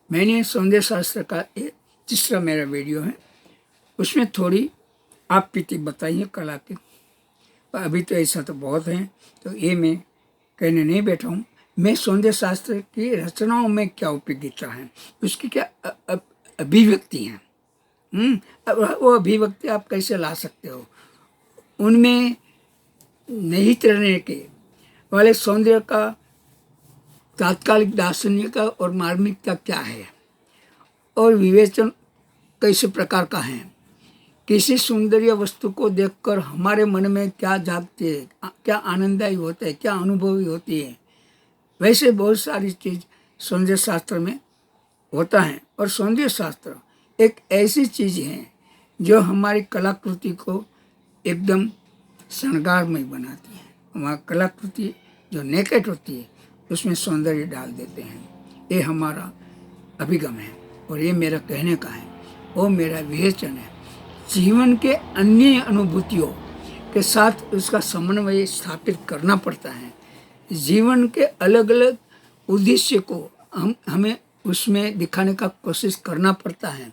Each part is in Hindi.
मैंने सौंदर्य शास्त्र का एक तीसरा मेरा वीडियो है, उसमें थोड़ी आप पीति बताइए कला की। अभी तो ऐसा तो बहुत है, तो ये मैं कहने नहीं बैठा हूँ। मैं सौंदर्य शास्त्र की रचनाओं में क्या उपयोगिता है, उसकी क्या अभिव्यक्ति है, अब वो अभिव्यक्ति आप कैसे ला सकते हो, उनमें निहित रहने के वाले सौंदर्य का तात्कालिक दार्शनिक और मार्मिकता क्या है, और विवेचन कैसे प्रकार का है। किसी सौंदर्य वस्तु को देखकर हमारे मन में क्या जागते है, क्या आनंददायी होता है, क्या अनुभवी होती है, वैसे बहुत सारी चीज़ सौंदर्य शास्त्र में होता है। और सौंदर्य शास्त्र एक ऐसी चीज़ है जो हमारी कलाकृति को एकदम श्रृंगारमय बनाती है। हमारी कलाकृति जो नेकेट होती है उसमें सौंदर्य डाल देते हैं। ये हमारा अभिगम है और ये मेरा कहने का है, वो मेरा विवेचन है। जीवन के अन्य अनुभूतियों के साथ उसका समन्वय स्थापित करना पड़ता है। जीवन के अलग अलग उद्देश्य को हमें उसमें दिखाने का कोशिश करना पड़ता है।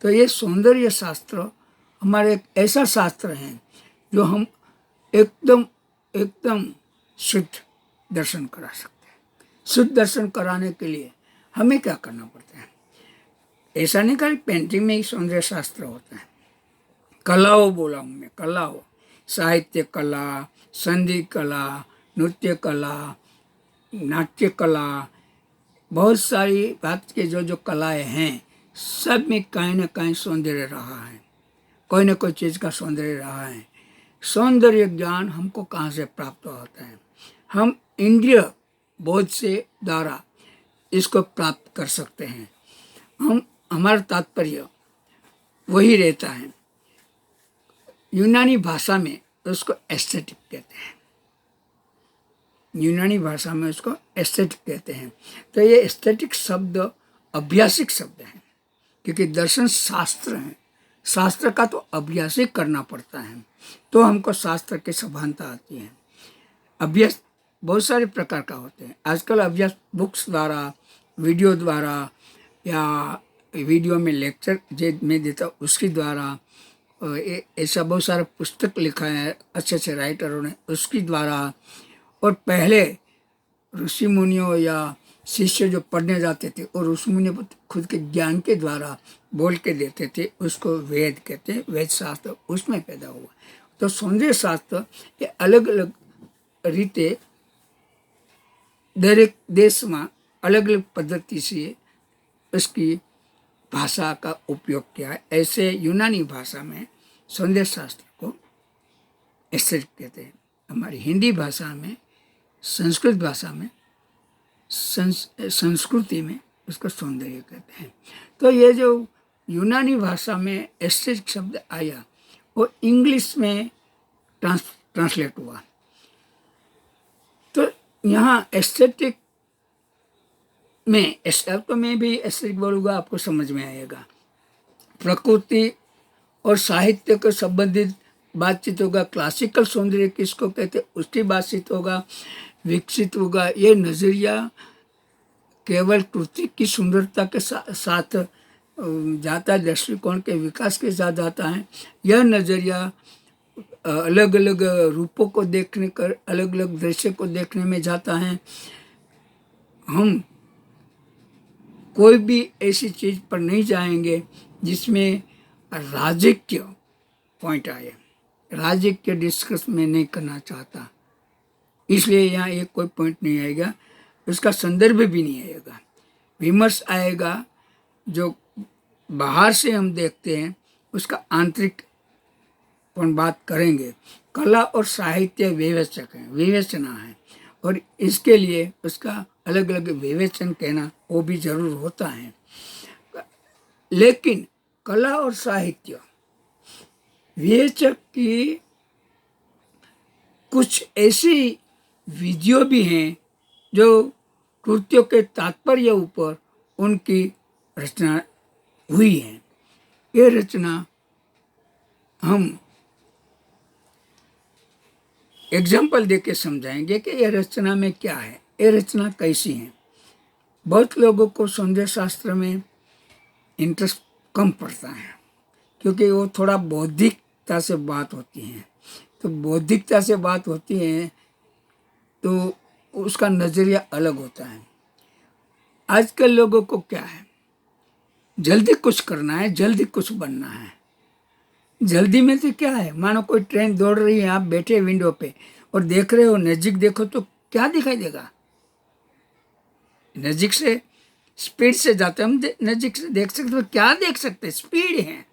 तो ये सौंदर्य शास्त्र हमारे एक ऐसा शास्त्र है जो हम एकदम एकदम शुद्ध दर्शन करा सकते हैं। शुद्ध दर्शन कराने के लिए हमें क्या करना पड़ता है? ऐसा नहीं कि पेंटिंग में ही सौंदर्य शास्त्र होता है। कलाओं बोला हूँ मैं, कलाओं, साहित्य कला, संगीत कला, नृत्य कला, नाट्य कला, बहुत सारी बात के जो कलाएं हैं, सब में कहीं ना कहीं सौंदर्य रहा है, कोई ना कोई चीज़ का सौंदर्य रहा है। सौंदर्य ज्ञान हमको कहाँ से प्राप्त होता है? हम इंद्रिय बोध से द्वारा इसको प्राप्त कर सकते हैं। हमारा तात्पर्य वही रहता है। यूनानी भाषा में उसको एस्थेटिक कहते हैं, यूनानी भाषा में उसको एस्थेटिक कहते हैं। तो ये एस्थेटिक शब्द अभ्यासिक शब्द है, क्योंकि दर्शन शास्त्र है, शास्त्र का तो अभ्यास ही करना पड़ता है, तो हमको शास्त्र की सभानता आती है। अभ्यास बहुत सारे प्रकार का होते हैं। आजकल अभ्यास बुक्स द्वारा, वीडियो द्वारा, या वीडियो में लेक्चर जो मैं देता हूँ उसके द्वारा, ऐसा बहुत सारा पुस्तक लिखा है अच्छे अच्छे राइटरों ने, उसके द्वारा। और पहले ऋषि मुनियों या शिष्य जो पढ़ने जाते थे और ऋषि मुनि खुद के ज्ञान के द्वारा बोल के देते थे, उसको वेद कहते हैं, वेद शास्त्र उसमें पैदा हुआ। तो सौंदर्य शास्त्र ये अलग अलग रीते दरेक देश में अलग अलग पद्धति से उसकी भाषा का उपयोग किया है। ऐसे यूनानी भाषा में सौंदर्य शास्त्र को एस्थेटिक कहते हैं। हमारी हिंदी भाषा में, संस्कृत भाषा में, संस्कृति में उसको सौंदर्य कहते हैं। तो ये जो यूनानी भाषा में एस्थेटिक शब्द आया वो इंग्लिश में ट्रांसलेट हुआ। तो यहाँ एस्थेटिक में, तो मैं भी एस्थेटिक बोलूँगा, आपको समझ में आएगा। प्रकृति और साहित्य को संबंधित बातचीत होगा। क्लासिकल सौंदर्य किसको कहते हैं उसकी बातचीत होगा, विकसित होगा। ये नज़रिया केवल कृति की सुंदरता के साथ जाता है, दृष्टिकोण के विकास के साथ जाता है। यह नज़रिया अलग अलग रूपों को देखने कर, अलग अलग दृश्य को देखने में जाता है। हम कोई भी ऐसी चीज़ पर नहीं जाएंगे जिसमें राजकीय पॉइंट आए। राजकीय डिस्कस में नहीं करना चाहता, इसलिए यहाँ एक कोई पॉइंट नहीं आएगा, उसका संदर्भ भी नहीं आएगा। विमर्श आएगा, जो बाहर से हम देखते हैं उसका आंतरिक पर बात करेंगे। कला और साहित्य विवेचक है, विवेचना है, और इसके लिए उसका अलग अलग विवेचन कहना वो भी जरूर होता है। लेकिन कला और साहित्य विवेचक की कुछ ऐसी विधियों भी हैं जो कृतियों के तात्पर्य ऊपर उनकी रचना हुई है। ये रचना हम एग्जाम्पल देके समझाएंगे कि ये रचना में क्या है, ये रचना कैसी है। बहुत लोगों को सौंदर्य शास्त्र में इंटरेस्ट कम पड़ता है, क्योंकि वो थोड़ा बौद्धिकता से बात होती है। तो बौद्धिकता से बात होती है तो उसका नज़रिया अलग होता है। आजकल लोगों को क्या है, जल्दी कुछ करना है, जल्दी कुछ बनना है। जल्दी में तो क्या है, मानो कोई ट्रेन दौड़ रही है, आप बैठे विंडो पे और देख रहे हो, नज़दीक देखो तो क्या दिखाई देगा? नज़दीक से स्पीड से जाते हम नज़दीक से देख सकते हो, क्या देख सकते? स्पीड है।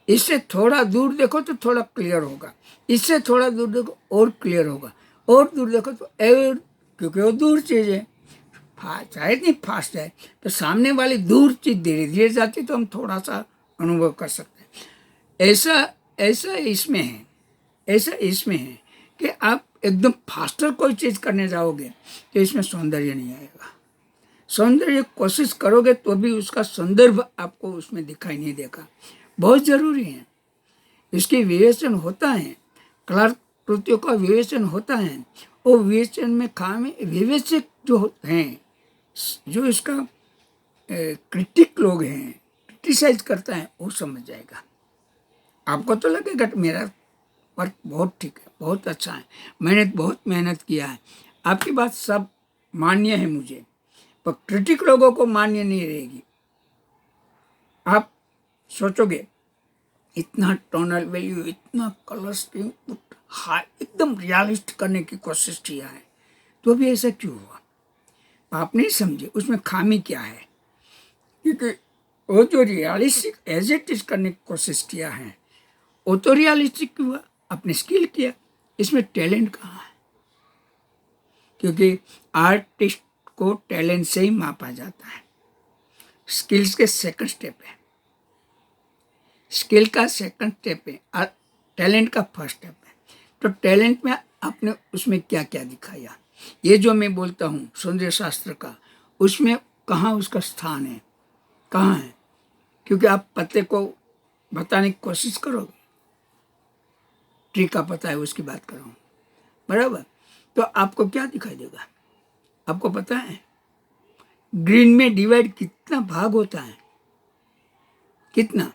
इससे थोड़ा दूर देखो तो थोड़ा क्लियर होगा, इससे थोड़ा दूर देखो और क्लियर होगा, और दूर देखो तो और, क्योंकि वो दूर चीज़ है। चाहे इतनी फास्ट है तो सामने वाली दूर चीज़ धीरे धीरे जाती तो हम थोड़ा सा अनुभव कर सकते हैं। ऐसा ऐसा इसमें है, ऐसा इसमें है कि आप एकदम फास्टर कोई चीज़ करने जाओगे तो इसमें सौंदर्य नहीं आएगा। सौंदर्य कोशिश करोगे तो भी उसका संदर्भ आपको उसमें दिखाई नहीं देगा। बहुत ज़रूरी है, इसकी विवेचन होता है, कलाकृतियों का विवेचन होता है। और विवेचन में विवेचक जो हैं, जो इसका क्रिटिक लोग हैं, क्रिटिसाइज करता है, वो समझ जाएगा। आपको तो लगेगा कि मेरा वर्क बहुत ठीक है, बहुत अच्छा है, मैंने बहुत मेहनत किया है, आपकी बात सब मान्य है मुझे, पर क्रिटिक लोगों को मान्य नहीं रहेगी। आप सोचोगे इतना टोनल वैल्यू, इतना कलर स्कीम हाई, एकदम रियलिस्ट करने की कोशिश किया है, तो भी ऐसा क्यों हुआ? आप नहीं समझे उसमें खामी क्या है। क्योंकि वो जो रियलिस्टिक एज इट इज करने की कोशिश किया है, वो तो रियलिस्टिक हुआ, अपने स्किल किया। इसमें टैलेंट कहाँ है? क्योंकि आर्टिस्ट को टैलेंट से ही मापा जाता है। स्किल्स के सेकंड स्टेप है, स्किल का सेकंड स्टेप है, टैलेंट का फर्स्ट स्टेप है। तो टैलेंट में आपने उसमें क्या क्या दिखाया, ये जो मैं बोलता हूँ सौंदर्य शास्त्र का, उसमें कहाँ उसका स्थान है, कहाँ है? क्योंकि आप पत्ते को बताने की कोशिश करोगे, ट्री का पता है उसकी बात करो, बराबर, तो आपको क्या दिखाई देगा? आपको पता है ग्रीन में डिवाइड कितना भाग होता है? कितना?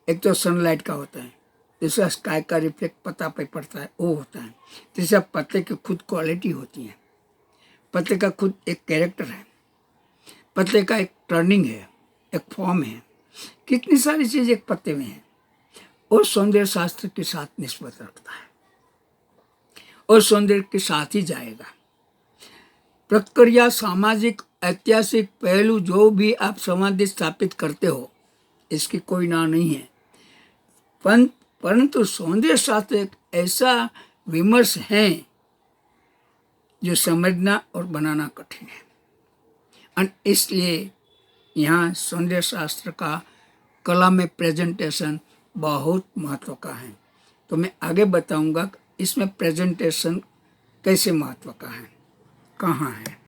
एक तो सनलाइट का होता है, दूसरा स्काई का रिफ्लेक्ट पत्ता पे पड़ता है वो होता है, तीसरा पत्ते की खुद क्वालिटी होती है, पत्ते का खुद एक कैरेक्टर है, पत्ते का एक टर्निंग है, एक फॉर्म है, कितनी सारी चीज़ एक पत्ते में है। और सौंदर्य शास्त्र के साथ निस्बत रखता है और सौंदर्य के साथ ही जाएगा। प्रक्रिया, सामाजिक, ऐतिहासिक पहलू जो भी आप समाधि स्थापित करते हो, इसकी कोई ना नहीं है, परंतु सौंदर्य शास्त्र एक ऐसा विमर्श है जो समझना और बनाना कठिन है। और इसलिए यहाँ सौंदर्य शास्त्र का कला में प्रेजेंटेशन बहुत महत्व का है। तो मैं आगे बताऊंगा इसमें प्रेजेंटेशन कैसे महत्व का है, कहाँ है।